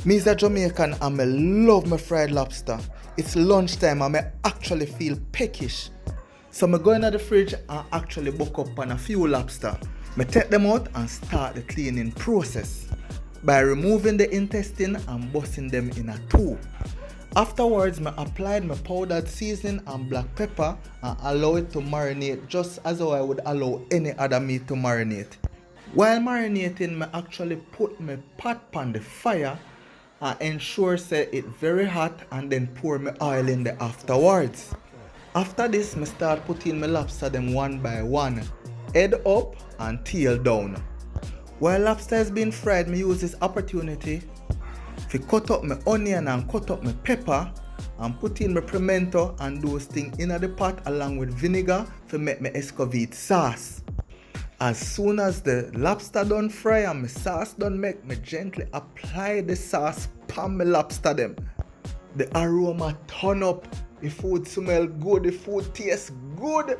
Me is a Jamaican and me love my fried lobster. It's lunchtime and me actually feel peckish. So me go into the fridge and actually buck up on a few lobster. Me take them out and start the cleaning process by removing the intestine and busting them in a two. Afterwards, I applied my powdered seasoning and black pepper and allow it to marinate just as how I would allow any other meat to marinate. While marinating, I actually put my pot on the fire and ensure say it very hot and then pour my oil in there afterwards. After this, I start putting my lobster them one by one, head up and tail down. While lobster is being fried, I use this opportunity to cut up my onion and cut up my pepper and put in my pimento and those things in the pot along with vinegar to make my escovite sauce. As soon as the lobster done fry and my sauce done make, me gently apply the sauce pan my lobster them. The aroma turn up, the food smell good, the food tastes good.